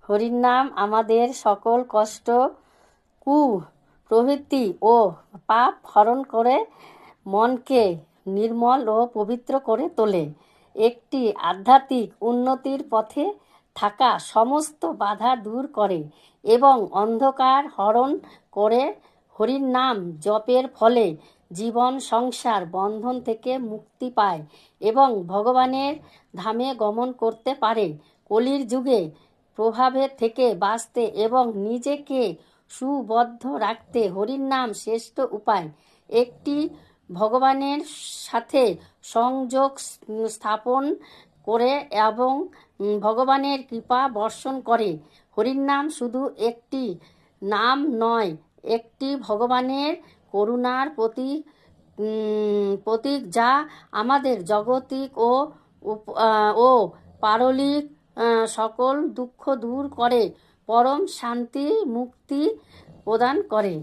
হরির নাম আমাদের সকল কষ্ট, কুপ্রবৃত্তি ও পাপ হরণ করে মনকে নির্মল ও পবিত্র করে তোলে। একটি আধ্যাত্মিক উন্নতির পথে থাকা সমস্ত বাধা দূর করে এবং অন্ধকার হরণ করে। হরির নাম জপের ফলে জীবন সংসার বন্ধন থেকে মুক্তি পায় এবং ভগবানের ধামে গমন করতে পারে। কলির যুগে প্রভাবের থেকে বাঁচতে এবং নিজেকে সুবদ্ধ রাখতে হরির নাম শ্রেষ্ঠ উপায়। একটি ভগবানের সাথে সংযোগ স্থাপন করে এবং ভগবানের কৃপা বর্ষণ করে। হরির নাম শুধু একটি নাম নয়, একটি ভগবানের করুণার প্রতীক যা আমাদের জাগতিক ও পারলিক সকল দুঃখ দূর করে, পরম শান্তি মুক্তি প্রদান করে।